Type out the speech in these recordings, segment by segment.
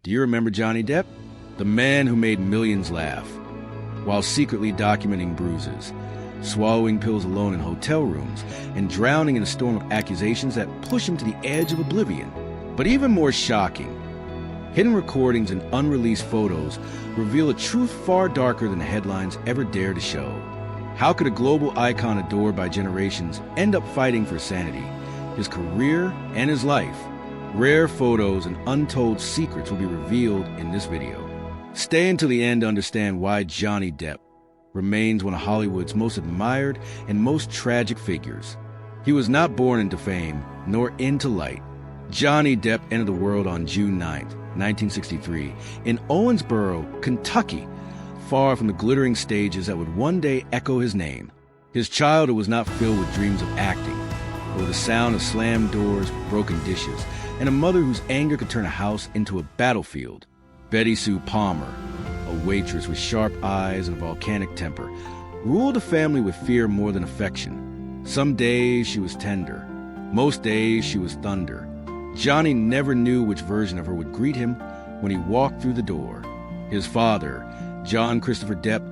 Do you remember Johnny Depp? The man who made millions laugh, while secretly documenting bruises, swallowing pills alone in hotel rooms, and drowning in a storm of accusations that push him to the edge of oblivion. But even more shocking, hidden recordings and unreleased photos reveal a truth far darker than the headlines ever dare to show. How could a global icon adored by generations end up fighting for sanity, his career, and his life? Rare photos and untold secrets will be revealed in this video. Stay until the end to understand why Johnny Depp remains one of Hollywood's most admired and most tragic figures. He was not born into fame, nor into light. Johnny Depp entered the world on June 9, 1963, in Owensboro, Kentucky, far from the glittering stages that would one day echo his name. His childhood was not filled with dreams of acting, but with the sound of slammed doors, broken dishes, and a mother whose anger could turn a house into a battlefield. Betty Sue Palmer, a waitress with sharp eyes and a volcanic temper, ruled the family with fear more than affection. Some days she was tender. Most days she was thunder. Johnny never knew which version of her would greet him when he walked through the door. His father, John Christopher Depp,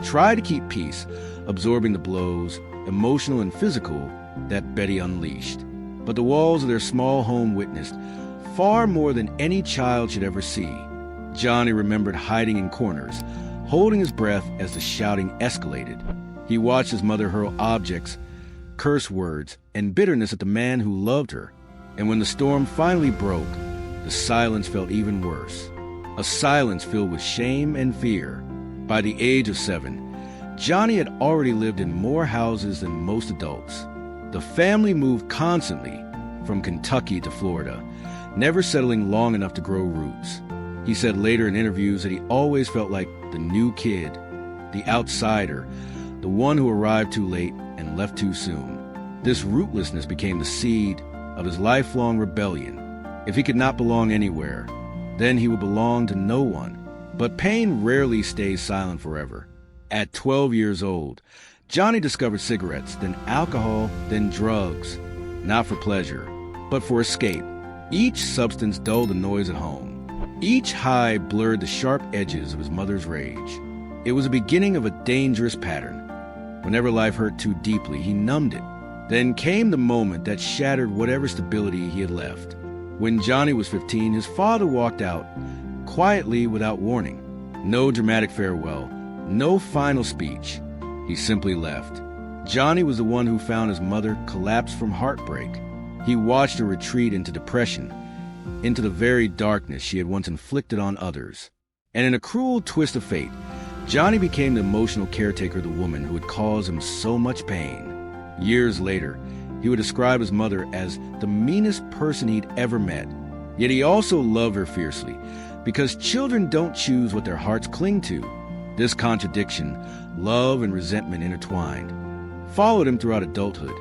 tried to keep peace, absorbing the blows, emotional and physical, that Betty unleashed. But the walls of their small home witnessed far more than any child should ever see. Johnny remembered hiding in corners, holding his breath as the shouting escalated. He watched his mother hurl objects, curse words, and bitterness at the man who loved her. And when the storm finally broke, the silence felt even worse. A silence filled with shame and fear. By the age of 7, Johnny had already lived in more houses than most adults. The family moved constantly from Kentucky to Florida, never settling long enough to grow roots. He said later in interviews that he always felt like the new kid, the outsider, the one who arrived too late and left too soon. This rootlessness became the seed of his lifelong rebellion. If he could not belong anywhere, then he would belong to no one. But pain rarely stays silent forever. At 12 years old, Johnny discovered cigarettes, then alcohol, then drugs. Not for pleasure, but for escape. Each substance dulled the noise at home. Each high blurred the sharp edges of his mother's rage. It was the beginning of a dangerous pattern. Whenever life hurt too deeply, he numbed it. Then came the moment that shattered whatever stability he had left. When Johnny was 15, his father walked out, quietly without warning. No dramatic farewell, no final speech. He simply left. Johnny was the one who found his mother collapse from heartbreak. He watched her retreat into depression, into the very darkness she had once inflicted on others. And in a cruel twist of fate, Johnny became the emotional caretaker of the woman who had caused him so much pain. Years later, he would describe his mother as the meanest person he'd ever met. Yet he also loved her fiercely, because children don't choose what their hearts cling to. This contradiction, love and resentment intertwined, followed him throughout adulthood,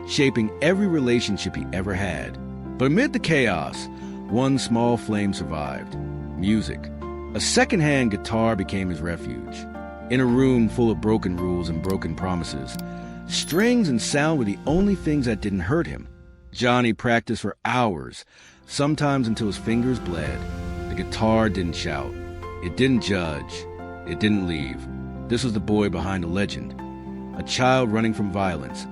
shaping every relationship he ever had. But amid the chaos, one small flame survived: music. A second-hand guitar became his refuge. In a room full of broken rules and broken promises, strings and sound were the only things that didn't hurt him. Johnny practiced for hours, sometimes until his fingers bled. The guitar didn't shout. It didn't judge. It didn't leave. This was the boy behind a legend. A child running from violence,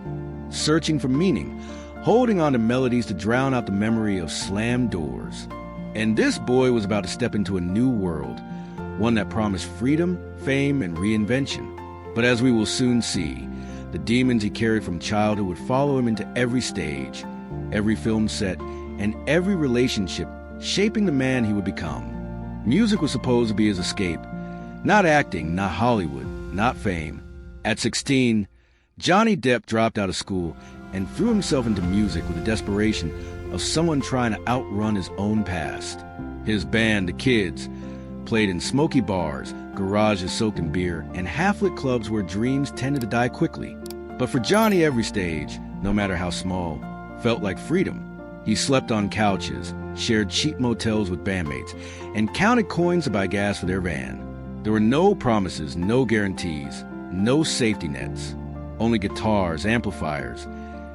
searching for meaning, holding on to melodies to drown out the memory of slammed doors. And this boy was about to step into a new world, one that promised freedom, fame, and reinvention. But as we will soon see, the demons he carried from childhood would follow him into every stage, every film set, and every relationship, shaping the man he would become. Music was supposed to be his escape. Not acting, not Hollywood, not fame. At 16, Johnny Depp dropped out of school and threw himself into music with the desperation of someone trying to outrun his own past. His band, The Kids, played in smoky bars, garages soaked in beer, and half-lit clubs where dreams tended to die quickly. But for Johnny, every stage, no matter how small, felt like freedom. He slept on couches, shared cheap motels with bandmates, and counted coins to buy gas for their van. There were no promises, no guarantees, no safety nets, only guitars, amplifiers,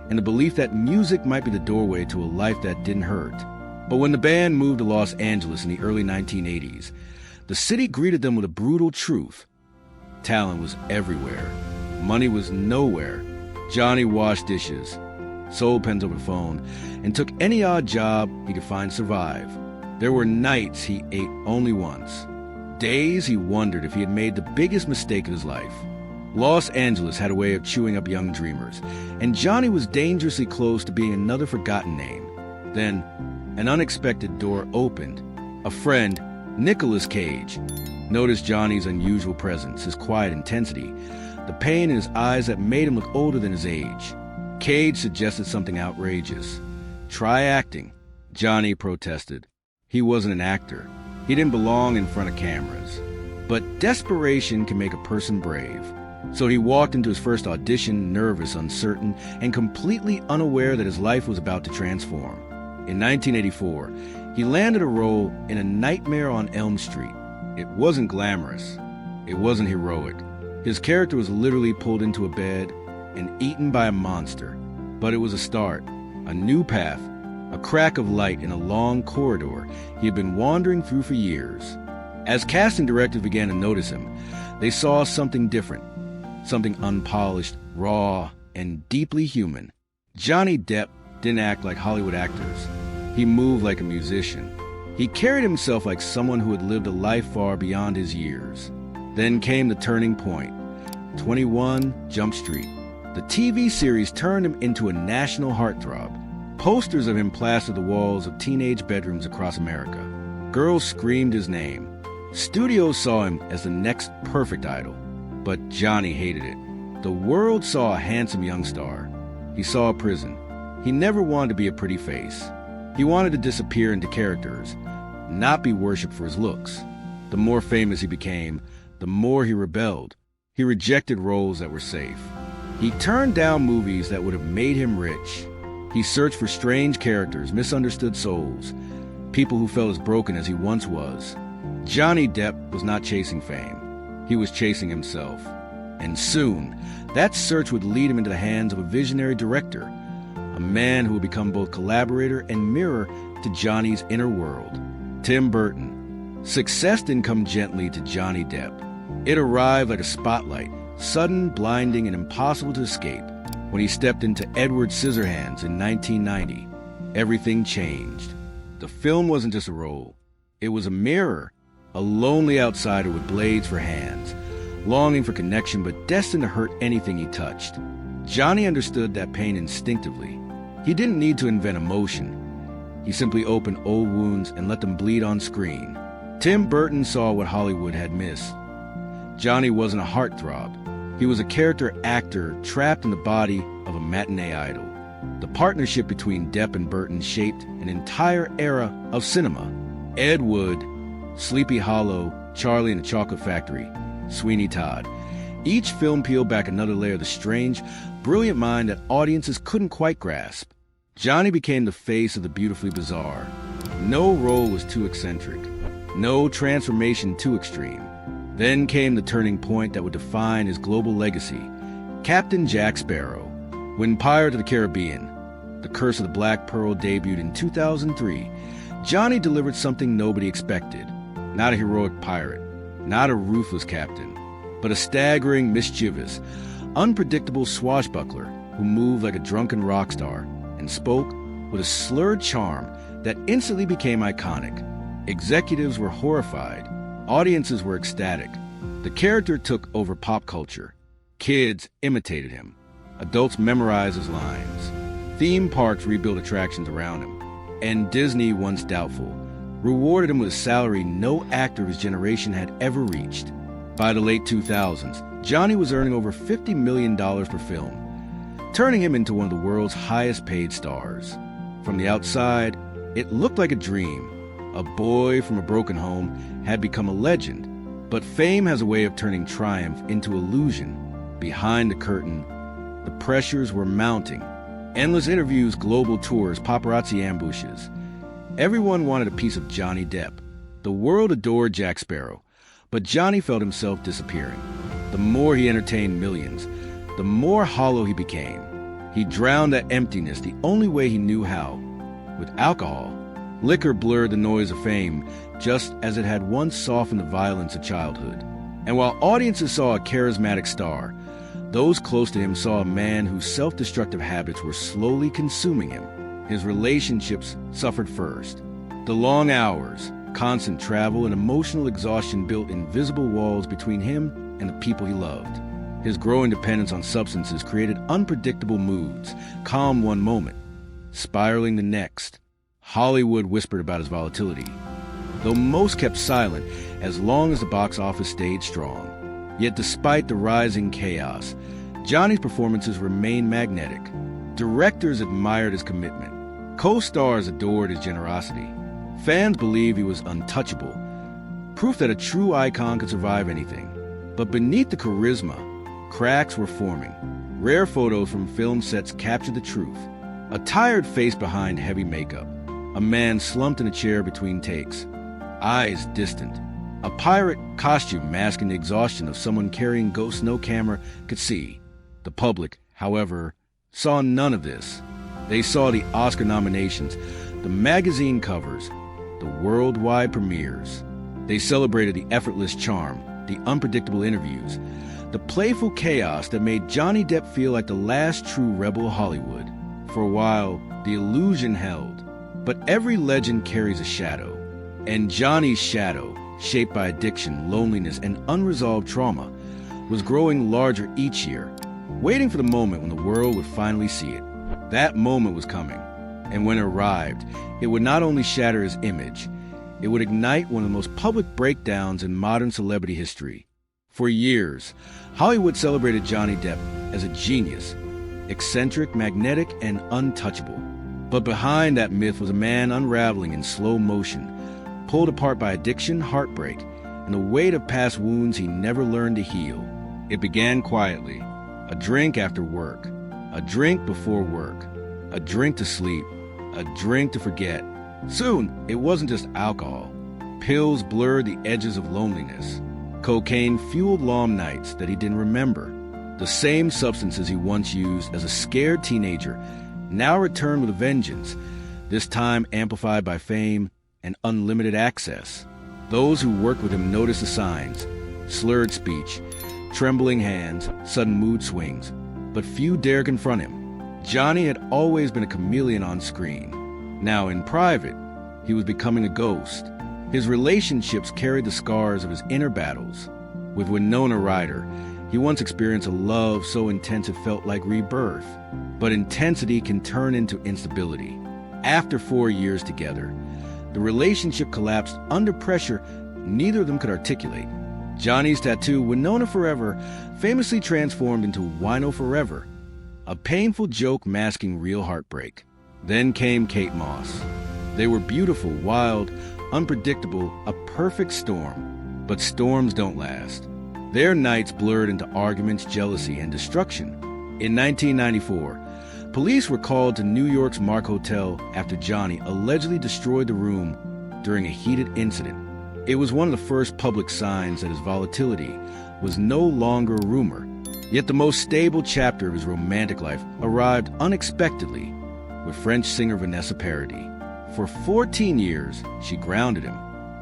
and the belief that music might be the doorway to a life that didn't hurt. But when the band moved to Los Angeles in the early 1980s, the city greeted them with a brutal truth. Talent was everywhere. Money was nowhere. Johnny washed dishes, sold pens over the phone, and took any odd job he could find to survive. There were nights he ate only once. Days he wondered if he had made the biggest mistake of his life. Los Angeles had a way of chewing up young dreamers, and Johnny was dangerously close to being another forgotten name. Then, an unexpected door opened. A friend, Nicolas Cage, noticed Johnny's unusual presence, his quiet intensity, the pain in his eyes that made him look older than his age. Cage suggested something outrageous. Try acting. Johnny protested. He wasn't an actor. He didn't belong in front of cameras. But desperation can make a person brave. So he walked into his first audition, nervous, uncertain, and completely unaware that his life was about to transform. In 1984, he landed a role in A Nightmare on Elm Street. It wasn't glamorous. It wasn't heroic. His character was literally pulled into a bed and eaten by a monster. But it was a start, a new path, a crack of light in a long corridor he had been wandering through for years. As casting directors began to notice him, they saw something different, something unpolished, raw, and deeply human. Johnny Depp didn't act like Hollywood actors. He moved like a musician. He carried himself like someone who had lived a life far beyond his years. Then came the turning point. 21 Jump Street. The TV series turned him into a national heartthrob. Posters of him plastered the walls of teenage bedrooms across America. Girls screamed his name. Studios saw him as the next perfect idol. But Johnny hated it. The world saw a handsome young star. He saw a prison. He never wanted to be a pretty face. He wanted to disappear into characters, not be worshipped for his looks. The more famous he became, the more he rebelled. He rejected roles that were safe. He turned down movies that would have made him rich. He searched for strange characters, misunderstood souls, people who felt as broken as he once was. Johnny Depp was not chasing fame. He was chasing himself. And soon, that search would lead him into the hands of a visionary director, a man who would become both collaborator and mirror to Johnny's inner world. Tim Burton. Success didn't come gently to Johnny Depp. It arrived like a spotlight, sudden, blinding, and impossible to escape. When he stepped into Edward Scissorhands in 1990, everything changed. The film wasn't just a role. It was a mirror, a lonely outsider with blades for hands, longing for connection but destined to hurt anything he touched. Johnny understood that pain instinctively. He didn't need to invent emotion. He simply opened old wounds and let them bleed on screen. Tim Burton saw what Hollywood had missed. Johnny wasn't a heartthrob. He was a character actor trapped in the body of a matinee idol. The partnership between Depp and Burton shaped an entire era of cinema. Ed Wood, Sleepy Hollow, Charlie and the Chocolate Factory, Sweeney Todd. Each film peeled back another layer of the strange, brilliant mind that audiences couldn't quite grasp. Johnny became the face of the beautifully bizarre. No role was too eccentric. No transformation too extreme. Then came the turning point that would define his global legacy. Captain Jack Sparrow. When Pirate of the Caribbean, The Curse of the Black Pearl debuted in 2003, Johnny delivered something nobody expected. Not a heroic pirate, not a ruthless captain, but a staggering, mischievous, unpredictable swashbuckler who moved like a drunken rock star and spoke with a slurred charm that instantly became iconic. Executives were horrified. Audiences were ecstatic. The character took over pop culture. Kids imitated him. Adults memorized his lines. Theme parks rebuilt attractions around him. And Disney, once doubtful, rewarded him with a salary no actor of his generation had ever reached. By the late 2000s, Johnny was earning over $50 million per film, turning him into one of the world's highest-paid stars. From the outside, it looked like a dream. A boy from a broken home had become a legend. But fame has a way of turning triumph into illusion. Behind the curtain, the pressures were mounting. Endless interviews, global tours, paparazzi ambushes. Everyone wanted a piece of Johnny Depp. The world adored Jack Sparrow, but Johnny felt himself disappearing. The more he entertained millions, the more hollow he became. He drowned that emptiness the only way he knew how, with alcohol. Liquor blurred the noise of fame, just as it had once softened the violence of childhood. And while audiences saw a charismatic star, those close to him saw a man whose self-destructive habits were slowly consuming him. His relationships suffered first. The long hours, constant travel, and emotional exhaustion built invisible walls between him and the people he loved. His growing dependence on substances created unpredictable moods, calm one moment, spiraling the next. Hollywood whispered about his volatility, though most kept silent as long as the box office stayed strong. Yet despite the rising chaos, Johnny's performances remained magnetic. Directors admired his commitment. Co-stars adored his generosity. Fans believed he was untouchable, proof that a true icon could survive anything. But beneath the charisma, cracks were forming. Rare photos from film sets captured the truth. A tired face behind heavy makeup. A man slumped in a chair between takes, eyes distant. A pirate costume masking the exhaustion of someone carrying ghosts no camera could see. The public, however, saw none of this. They saw the Oscar nominations, the magazine covers, the worldwide premieres. They celebrated the effortless charm, the unpredictable interviews, the playful chaos that made Johnny Depp feel like the last true rebel of Hollywood. For a while, the illusion held. But every legend carries a shadow. And Johnny's shadow, shaped by addiction, loneliness, and unresolved trauma, was growing larger each year, waiting for the moment when the world would finally see it. That moment was coming. And when it arrived, it would not only shatter his image, it would ignite one of the most public breakdowns in modern celebrity history. For years, Hollywood celebrated Johnny Depp as a genius, eccentric, magnetic, and untouchable. But behind that myth was a man unraveling in slow motion, pulled apart by addiction, heartbreak, and the weight of past wounds he never learned to heal. It began quietly. A drink after work, a drink before work, a drink to sleep, a drink to forget. Soon, it wasn't just alcohol. Pills blurred the edges of loneliness. Cocaine fueled long nights that he didn't remember. The same substances he once used as a scared teenager now returned with a vengeance, this time amplified by fame and unlimited access. Those who worked with him noticed the signs: slurred speech, trembling hands, sudden mood swings, but few dared confront him. Johnny had always been a chameleon on screen. Now in private, he was becoming a ghost. His relationships carried the scars of his inner battles. With Winona Ryder, he once experienced a love so intense it felt like rebirth. But intensity can turn into instability. After 4 years together, the relationship collapsed under pressure neither of them could articulate. Johnny's tattoo, Winona Forever, famously transformed into Wino Forever, a painful joke masking real heartbreak. Then came Kate Moss. They were beautiful, wild, unpredictable, a perfect storm. But storms don't last. Their nights blurred into arguments, jealousy, and destruction. In 1994, police were called to New York's Mark Hotel after Johnny allegedly destroyed the room during a heated incident. It was one of the first public signs that his volatility was no longer a rumor. Yet the most stable chapter of his romantic life arrived unexpectedly with French singer Vanessa Paradis. For 14 years, she grounded him.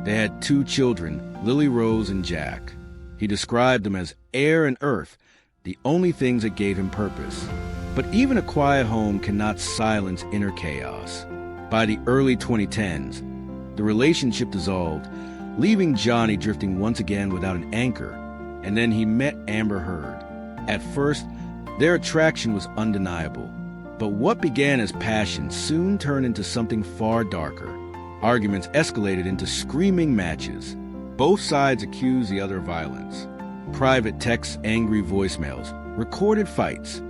They had 2 children, Lily Rose and Jack. He described them as air and earth, the only things that gave him purpose. But even a quiet home cannot silence inner chaos. By the early 2010s, the relationship dissolved, leaving Johnny drifting once again without an anchor. And then he met Amber Heard. At first, their attraction was undeniable. But what began as passion soon turned into something far darker. Arguments escalated into screaming matches. Both sides accused the other of violence. Private texts, angry voicemails, recorded fights.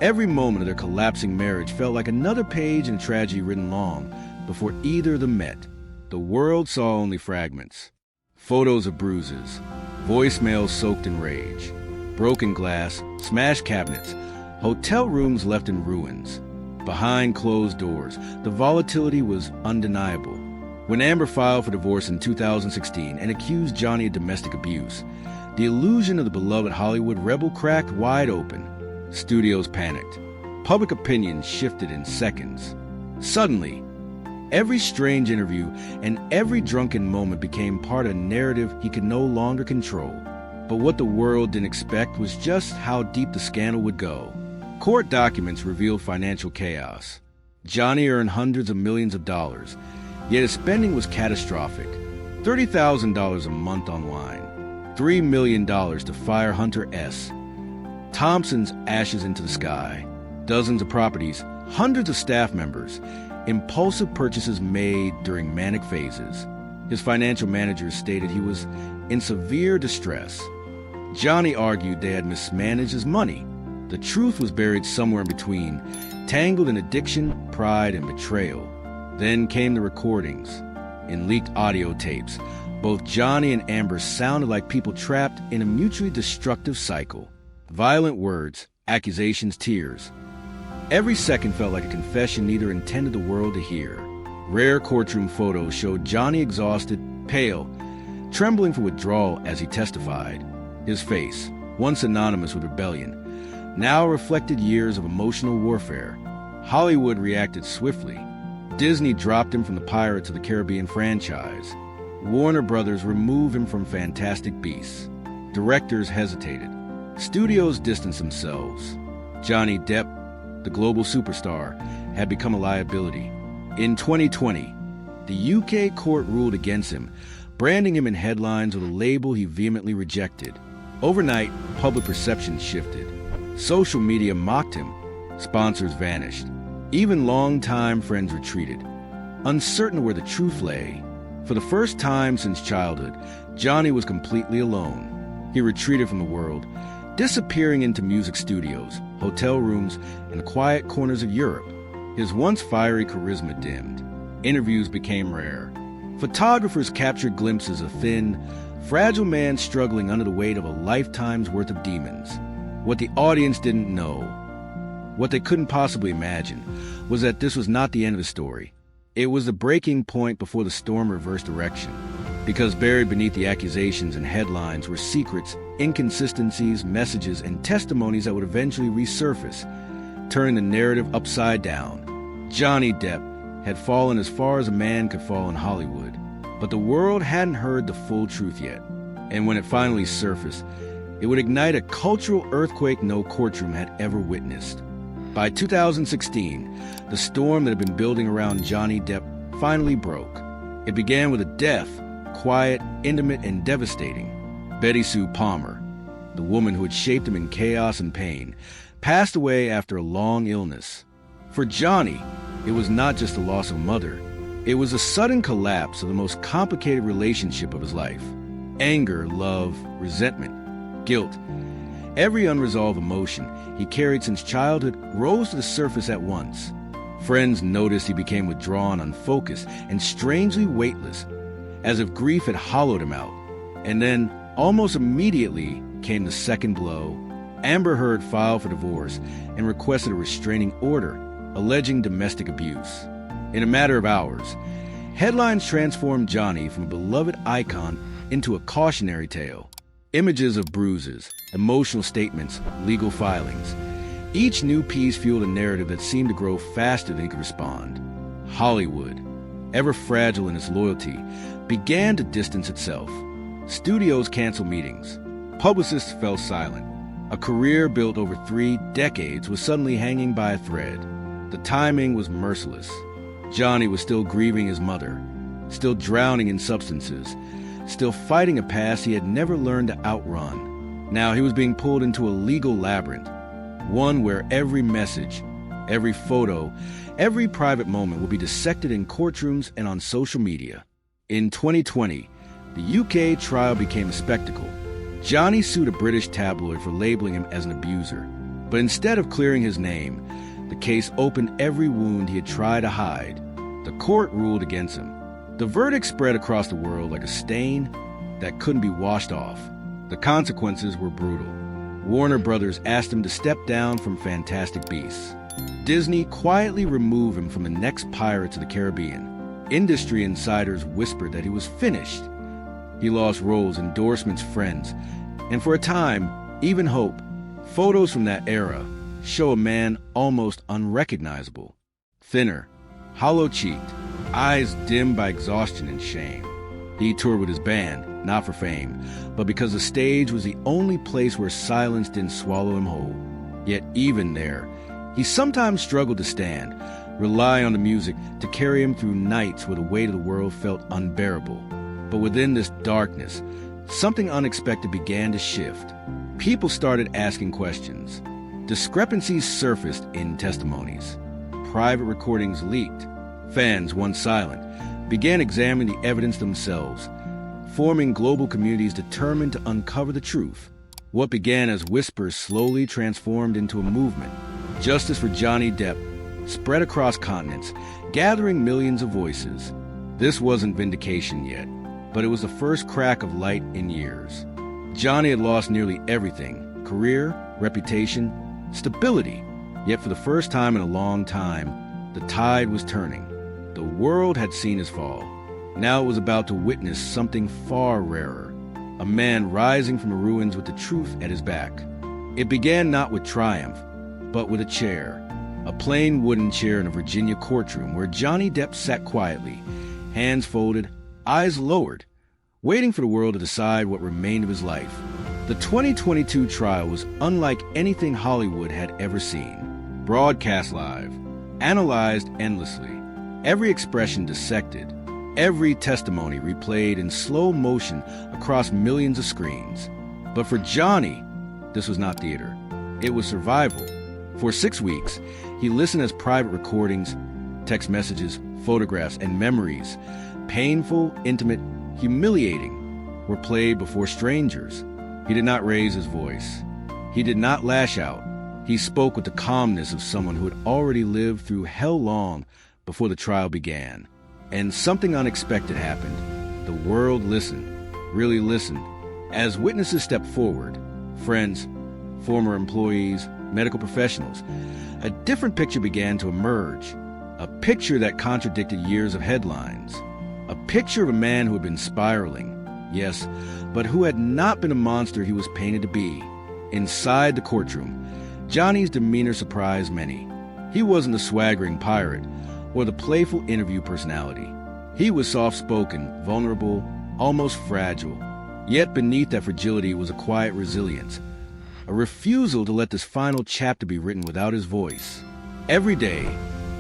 Every moment of their collapsing marriage felt like another page in a tragedy written long before either of them met. The world saw only fragments. Photos of bruises, voicemails soaked in rage, broken glass, smashed cabinets, hotel rooms left in ruins. Behind closed doors, the volatility was undeniable. When Amber filed for divorce in 2016 and accused Johnny of domestic abuse, the illusion of the beloved Hollywood rebel cracked wide open. Studios panicked. Public opinion shifted in seconds. Suddenly, Every strange interview and every drunken moment became part of a narrative he could no longer control. But what the world didn't expect was just how deep the scandal would go. Court documents revealed financial chaos. Johnny earned hundreds of millions of dollars, yet his spending was catastrophic. $30,000 a month on wine, $3 million to fire Hunter S. Thompson's ashes into the sky, dozens of properties, hundreds of staff members, impulsive purchases made during manic phases. His financial managers stated he was in severe distress. Johnny argued they had mismanaged his money. The truth was buried somewhere in between, tangled in addiction, pride, and betrayal. Then came the recordings. In leaked audio tapes, both Johnny and Amber sounded like people trapped in a mutually destructive cycle. Violent words, accusations, tears. Every second felt like a confession neither intended the world to hear. Rare courtroom photos showed Johnny exhausted, pale, trembling for withdrawal as he testified. His face, once synonymous with rebellion, now reflected years of emotional warfare. Hollywood reacted swiftly. Disney dropped him from the Pirates of the Caribbean franchise. Warner Brothers removed him from Fantastic Beasts. Directors hesitated. Studios distanced themselves. Johnny Depp, the global superstar, had become a liability. In 2020, the UK court ruled against him, branding him in headlines with a label he vehemently rejected. Overnight, public perception shifted. Social media mocked him. Sponsors vanished. Even longtime friends retreated, uncertain where the truth lay. For the first time since childhood, Johnny was completely alone. He retreated from the world, disappearing into music studios, hotel rooms, and quiet corners of Europe. His once fiery charisma dimmed. Interviews became rare. Photographers captured glimpses of thin, fragile man struggling under the weight of a lifetime's worth of demons. What the audience didn't know, what they couldn't possibly imagine, was that this was not the end of the story. It was the breaking point before the storm reversed direction. Because buried beneath the accusations and headlines were secrets, inconsistencies, messages, and testimonies that would eventually resurface, turning the narrative upside down. Johnny Depp had fallen as far as a man could fall in Hollywood, but the world hadn't heard the full truth yet. And when it finally surfaced, it would ignite a cultural earthquake no courtroom had ever witnessed. By 2016, the storm that had been building around Johnny Depp finally broke. It began with a death, quiet, intimate, and devastating. Betty Sue Palmer, the woman who had shaped him in chaos and pain, passed away after a long illness. For Johnny, it was not just the loss of a mother. It was a sudden collapse of the most complicated relationship of his life. Anger, love, resentment, guilt. Every unresolved emotion he carried since childhood rose to the surface at once. Friends noticed he became withdrawn, unfocused, and strangely weightless, as if grief had hollowed him out. And then, almost immediately, came the second blow. Amber Heard filed for divorce and requested a restraining order, alleging domestic abuse. In a matter of hours, headlines transformed Johnny from a beloved icon into a cautionary tale. Images of bruises, emotional statements, legal filings. Each new piece fueled a narrative that seemed to grow faster than he could respond. Hollywood, ever fragile in its loyalty, began to distance itself. Studios canceled meetings. Publicists fell silent. A career built over 3 decades was suddenly hanging by a thread. The timing was merciless. Johnny was still grieving his mother, still drowning in substances, still fighting a past he had never learned to outrun. Now he was being pulled into a legal labyrinth, one where every message, every photo, every private moment will be dissected in courtrooms and on social media. In 2020, the UK trial became a spectacle. Johnny sued a British tabloid for labeling him as an abuser. But instead of clearing his name, the case opened every wound he had tried to hide. The court ruled against him. The verdict spread across the world like a stain that couldn't be washed off. The consequences were brutal. Warner Brothers asked him to step down from Fantastic Beasts. Disney quietly removed him from the next Pirates of the Caribbean. Industry insiders whispered that he was finished. He lost roles, endorsements, friends, and for a time, even hope. Photos from that era show a man almost unrecognizable. Thinner, hollow-cheeked, eyes dimmed by exhaustion and shame. He toured with his band, not for fame, but because the stage was the only place where silence didn't swallow him whole. Yet even there, he sometimes struggled to stand, rely on the music to carry him through nights where the weight of the world felt unbearable. But within this darkness, something unexpected began to shift. People started asking questions. Discrepancies surfaced in testimonies. Private recordings leaked. Fans, once silent, began examining the evidence themselves, forming global communities determined to uncover the truth. What began as whispers slowly transformed into a movement. Justice for Johnny Depp spread across continents, gathering millions of voices. This wasn't vindication yet, but it was the first crack of light in years. Johnny had lost nearly everything: career, reputation, stability. Yet for the first time in a long time, the tide was turning. The world had seen his fall. Now it was about to witness something far rarer. A man rising from the ruins with the truth at his back. It began not with triumph, but with a chair. A plain wooden chair in a Virginia courtroom where Johnny Depp sat quietly, hands folded, eyes lowered, waiting for the world to decide what remained of his life. The 2022 trial was unlike anything Hollywood had ever seen. Broadcast live, analyzed endlessly, every expression dissected, every testimony replayed in slow motion across millions of screens. But for Johnny, this was not theater. It was survival. For 6 weeks, he listened as private recordings, text messages, photographs, and memories, painful, intimate, humiliating, were played before strangers. He did not raise his voice. He did not lash out. He spoke with the calmness of someone who had already lived through hell long before the trial began. And something unexpected happened. The world listened, really listened. As witnesses stepped forward, friends, former employees, medical professionals, a different picture began to emerge. A picture that contradicted years of headlines. A picture of a man who had been spiraling, yes, but who had not been a monster he was painted to be. Inside the courtroom, Johnny's demeanor surprised many. He wasn't the swaggering pirate or the playful interview personality. He was soft-spoken, vulnerable, almost fragile. Yet beneath that fragility was a quiet resilience, a refusal to let this final chapter be written without his voice. Every day,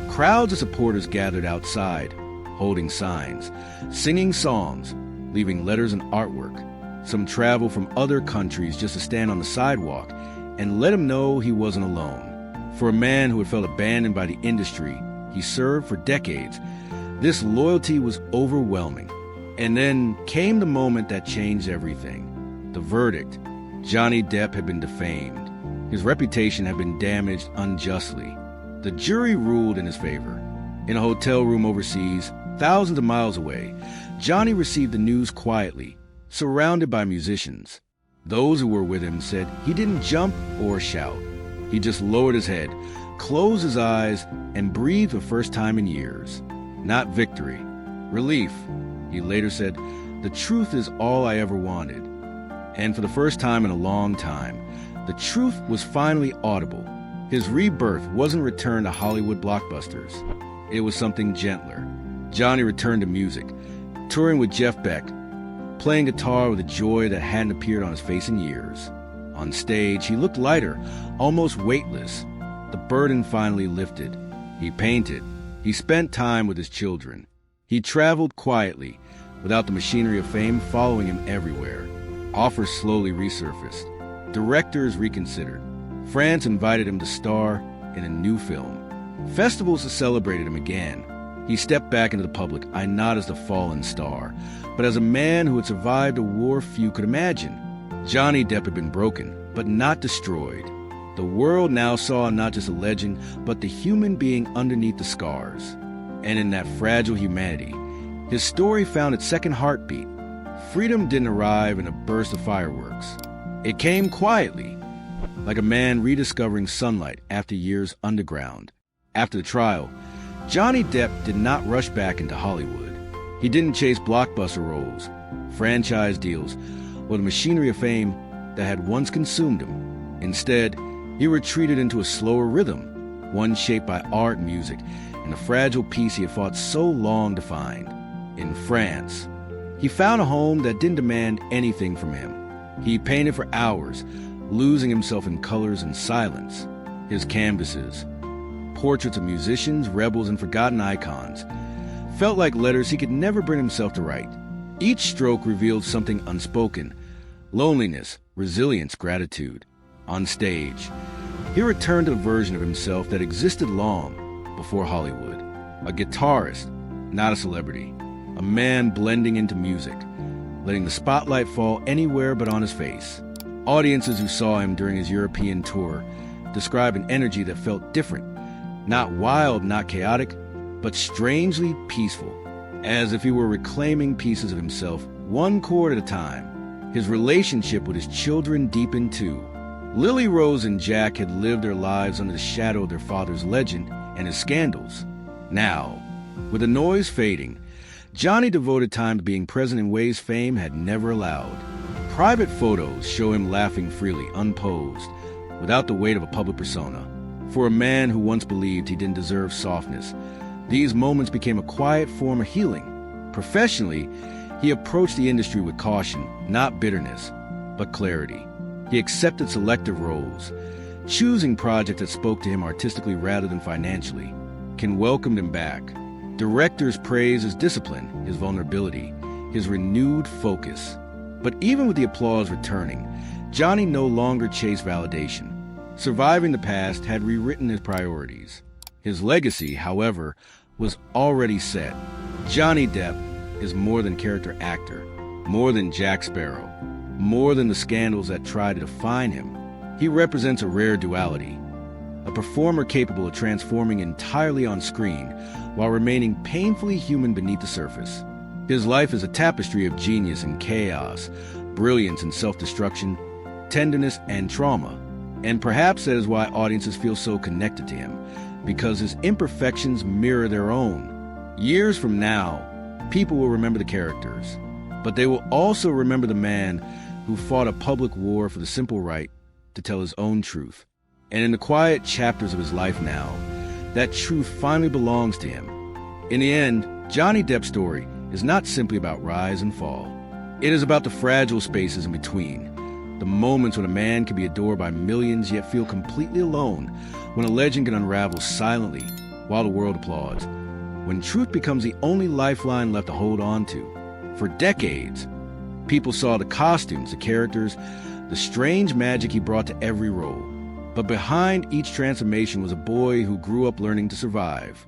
crowds of supporters gathered outside, holding signs, singing songs, leaving letters and artwork. Some traveled from other countries just to stand on the sidewalk and let him know he wasn't alone. For a man who had felt abandoned by the industry he served for decades, this loyalty was overwhelming. And then came the moment that changed everything. The verdict. Johnny Depp had been defamed. His reputation had been damaged unjustly. The jury ruled in his favor. In a hotel room overseas, thousands of miles away, Johnny received the news quietly, surrounded by musicians. Those who were with him said he didn't jump or shout. He just lowered his head, closed his eyes, and breathed for the first time in years. Not victory, relief. He later said, "The truth is all I ever wanted." And for the first time in a long time, the truth was finally audible. His rebirth wasn't return to Hollywood blockbusters. It was something gentler. Johnny returned to music, touring with Jeff Beck, playing guitar with a joy that hadn't appeared on his face in years. On stage, he looked lighter, almost weightless. The burden finally lifted. He painted. He spent time with his children. He traveled quietly, without the machinery of fame following him everywhere. Offers slowly resurfaced. Directors reconsidered. France invited him to star in a new film. Festivals celebrated him again. He stepped back into the public eye not as the fallen star, but as a man who had survived a war few could imagine. Johnny Depp had been broken, but not destroyed. The world now saw not just a legend, but the human being underneath the scars. And in that fragile humanity, his story found its second heartbeat. Freedom didn't arrive in a burst of fireworks. It came quietly, like a man rediscovering sunlight after years underground. After the trial, Johnny Depp did not rush back into Hollywood. He didn't chase blockbuster roles, franchise deals, or the machinery of fame that had once consumed him. Instead, he retreated into a slower rhythm, one shaped by art and music, and the fragile peace he had fought so long to find. In France, he found a home that didn't demand anything from him. He painted for hours, losing himself in colors and silence. His canvases, portraits of musicians, rebels, and forgotten icons, felt like letters he could never bring himself to write. Each stroke revealed something unspoken: loneliness, resilience, gratitude. On stage, he returned to the version of himself that existed long before Hollywood. A guitarist, not a celebrity. A man blending into music, letting the spotlight fall anywhere but on his face. Audiences who saw him during his European tour describe an energy that felt different. Not wild, not chaotic, but strangely peaceful, as if he were reclaiming pieces of himself, one chord at a time. His relationship with his children deepened too. Lily Rose and Jack had lived their lives under the shadow of their father's legend and his scandals. Now, with the noise fading, Johnny devoted time to being present in ways fame had never allowed. Private photos show him laughing freely, unposed, without the weight of a public persona. For a man who once believed he didn't deserve softness, these moments became a quiet form of healing. Professionally, he approached the industry with caution, not bitterness, but clarity. He accepted selective roles, choosing projects that spoke to him artistically rather than financially. Ken welcomed him back. Directors praise his discipline, his vulnerability, his renewed focus. But even with the applause returning, Johnny no longer chased validation. Surviving the past had rewritten his priorities. His legacy, however, was already set. Johnny Depp is more than character actor, more than Jack Sparrow, more than the scandals that try to define him. He represents a rare duality, a performer capable of transforming entirely on screen while remaining painfully human beneath the surface. His life is a tapestry of genius and chaos, brilliance and self-destruction, tenderness and trauma. And perhaps that is why audiences feel so connected to him, because his imperfections mirror their own. Years from now, people will remember the characters, but they will also remember the man who fought a public war for the simple right to tell his own truth. And in the quiet chapters of his life now, that truth finally belongs to him. In the end, Johnny Depp's story is not simply about rise and fall. It is about the fragile spaces in between, the moments when a man can be adored by millions yet feel completely alone, when a legend can unravel silently while the world applauds, when truth becomes the only lifeline left to hold on to. For decades, people saw the costumes, the characters, the strange magic he brought to every role. But behind each transformation was a boy who grew up learning to survive.